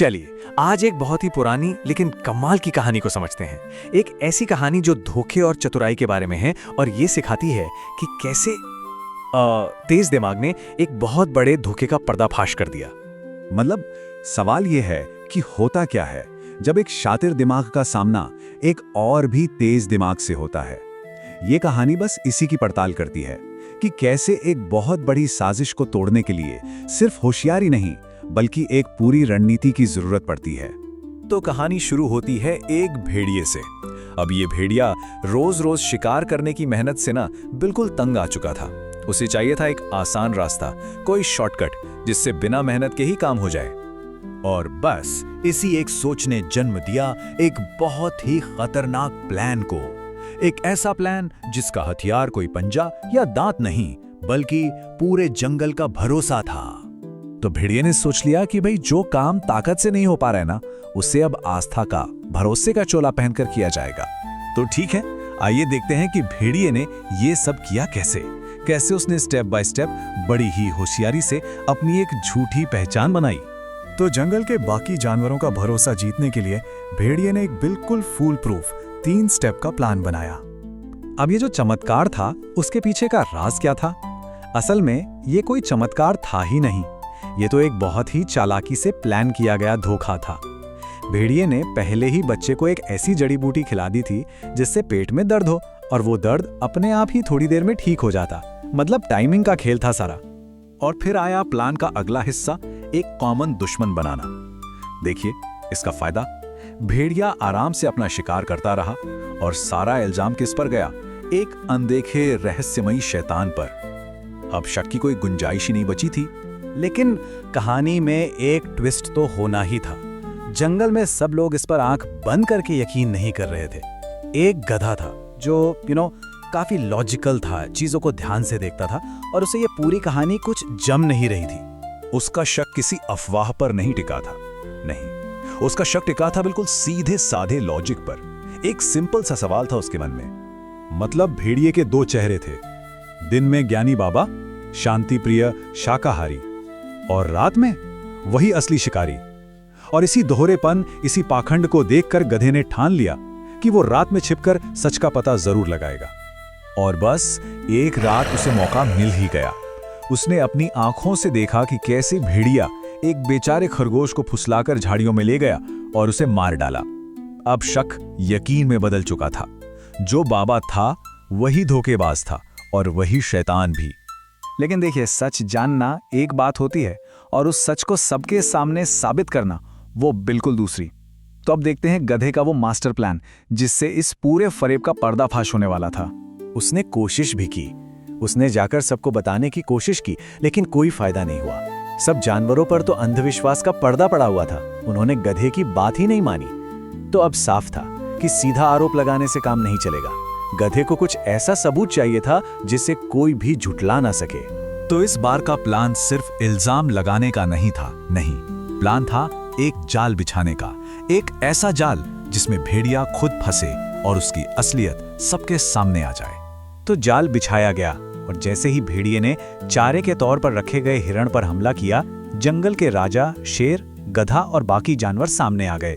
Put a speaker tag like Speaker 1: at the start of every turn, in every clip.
Speaker 1: चलिए आज एक बहुत ही पुरानी लेकिन कमाल की कहानी को समझते हैं। एक ऐसी कहानी जो धोखे और चतुराई के बारे में है और ये सिखाती है कि कैसे तेज दिमाग ने एक बहुत बड़े धोखे का पर्दाफाश कर दिया।
Speaker 2: मतलब सवाल यह है कि होता क्या है जब एक शातिर दिमाग का सामना एक और भी तेज दिमाग से होता है। ये कहानी बस इसी की पड़ताल करती है कि कैसे एक बहुत बड़ी साजिश को तोड़ने के लिए सिर्फ होशियारी नहीं बल्कि एक पूरी रणनीति की जरूरत पड़ती है।
Speaker 3: तो कहानी शुरू होती है एक भेड़िए से। अब ये भेड़िया रोज रोज शिकार करने की मेहनत से ना बिल्कुल तंग आ चुका था। उसे चाहिए था एक आसान रास्ता, कोई शॉर्टकट जिससे बिना मेहनत के ही काम हो जाए। और बस इसी एक सोच ने जन्म दिया एक बहुत ही खतरनाक प्लान को। एक ऐसा प्लान जिसका हथियार कोई पंजा या दांत नहीं बल्कि पूरे जंगल का भरोसा था। तो भेड़िए ने सोच लिया कि भाई जो काम ताकत से नहीं हो पा रहा है ना, उससे अब आस्था का, भरोसे का चोला पहनकर किया जाएगा। तो ठीक है, आइए देखते हैं कि भेड़िए ने ये सब किया कैसे उसने स्टेप बाय स्टेप बड़ी ही होशियारी से अपनी एक झूठी पहचान बनाई।
Speaker 4: तो जंगल के बाकी जानवरों का भरोसा जीतने के लिए भेड़िए ने एक बिल्कुल फूल प्रूफ 3 स्टेप का प्लान बनाया।
Speaker 1: अब ये जो चमत्कार था उसके पीछे का राज क्या था? असल में ये कोई चमत्कार था ही नहीं, ये तो एक बहुत ही चालाकी से प्लान किया गया धोखा था। भेड़िए ने पहले ही बच्चे को एक ऐसी जड़ी बूटी खिला दी थी जिससे पेट में दर्द हो और वो दर्द अपने आप ही थोड़ी देर में ठीक हो जाता। मतलब टाइमिंग का खेल था सारा।
Speaker 3: और फिर आया प्लान का अगला हिस्सा, एक कॉमन दुश्मन बनाना। देखिए इसका फायदा, भेड़िया आराम से अपना शिकार करता रहा और सारा इल्जाम किस पर गया? एक अनदेखे रहस्यमयी शैतान पर। अब शक की कोई गुंजाइश ही नहीं बची थी।
Speaker 1: लेकिन कहानी में एक ट्विस्ट तो होना ही था। जंगल में सब लोग इस पर आंख बंद करके यकीन नहीं कर रहे थे। एक गधा था जो काफी लॉजिकल था, चीजों को ध्यान से देखता था और उसे ये पूरी कहानी कुछ जम नहीं रही थी।
Speaker 3: उसका शक किसी अफवाह पर नहीं टिका था, नहीं, उसका शक टिका था बिल्कुल सीधे साधे लॉजिक पर। एक सिंपल सा सवाल था उसके मन में।
Speaker 2: मतलब भेड़िए के 2 चेहरे थे, दिन में ज्ञानी बाबा, शांति प्रिय शाकाहारी, और रात में वही असली शिकारी। और इसी दोहरेपन, इसी पाखंड को देखकर गधे ने ठान लिया कि वो रात में छिपकर सच का पता जरूर लगाएगा।
Speaker 3: और बस एक रात उसे मौका मिल ही गया। उसने अपनी आंखों से देखा कि कैसे भेड़िया एक बेचारे खरगोश को फुसलाकर झाड़ियों में ले गया और उसे मार डाला। अब शक यकीन में बदल चुका था। जो बाबा था वही धोखेबाज था और वही शैतान भी।
Speaker 1: लेकिन देखिए, सच जानना एक बात होती है और उस सच को सबके सामने साबित करना वो बिल्कुल दूसरी। तो अब देखते हैं गधे का वो मास्टर प्लान जिससे इस पूरे फरेब का पर्दाफाश होने वाला था। उसने कोशिश भी की, उसने जाकर सबको बताने की कोशिश की, लेकिन कोई फायदा नहीं हुआ। सब जानवरों पर तो अंधविश्वास का पर्दा पड़ा हुआ था, उन्होंने गधे की बात ही नहीं मानी। तो अब साफ था कि सीधा आरोप लगाने से काम नहीं चलेगा। गधे को कुछ ऐसा सबूत चाहिए था जिसे कोई भी झुठला ना सके।
Speaker 3: तो इस बार का प्लान सिर्फ इल्जाम लगाने का नहीं था, नहीं, प्लान था एक जाल बिछाने का। एक ऐसा जाल जिसमें भेड़िया खुद फंसे और उसकी असलियत सबके सामने आ जाए।
Speaker 1: तो जाल बिछाया गया और जैसे ही भेड़िए ने चारे के तौर पर रखे गए हिरण पर हमला किया, जंगल के राजा, शेर, गधा और बाकी जानवर सामने आ गए।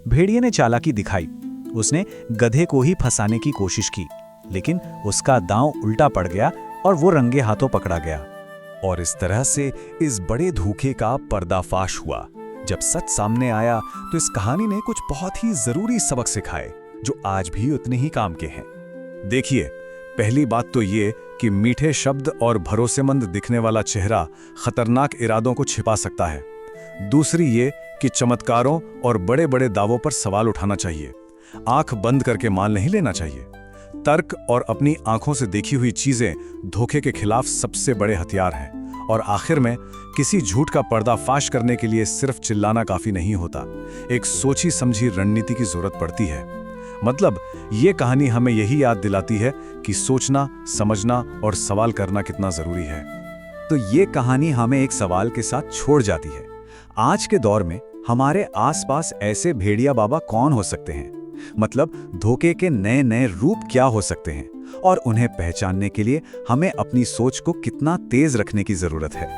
Speaker 1: भेड़िए ने चालाकी दिखाई, उसने गधे को ही फंसाने की कोशिश की, लेकिन उसका दांव उल्टा पड़ गया और वो रंगे हाथों पकड़ा गया।
Speaker 3: और इस तरह से इस बड़े धोखे का पर्दाफाश हुआ। जब सच सामने आया तो इस कहानी ने कुछ बहुत ही जरूरी सबक सिखाए जो आज भी उतने ही काम के हैं। देखिए, पहली बात तो ये कि मीठे शब्द और भरोसेमंद दिखने वाला चेहरा खतरनाक इरादों को छिपा सकता है। दूसरी ये कि चमत्कारों और बड़े बड़े दावों पर सवाल उठाना चाहिए, आंख बंद करके मान नहीं लेना चाहिए। तर्क और अपनी आंखों से देखी हुई चीजें धोखे के खिलाफ सबसे बड़े हथियार हैं। और आखिर में किसी झूठ का पर्दाफाश करने के लिए सिर्फ चिल्लाना काफी नहीं होता, एक सोची समझी रणनीति की जरूरत पड़ती है। मतलब ये कहानी हमें यही याद दिलाती है कि सोचना, समझना और सवाल करना कितना जरूरी है।
Speaker 2: तो ये कहानी हमें एक सवाल के साथ छोड़ जाती है। आज के दौर में हमारे आसपास ऐसे भेड़िया बाबा कौन हो सकते हैं? मतलब धोखे के नए नए रूप क्या हो सकते हैं? और उन्हें पहचानने के लिए हमें अपनी सोच को कितना तेज रखने की जरूरत है।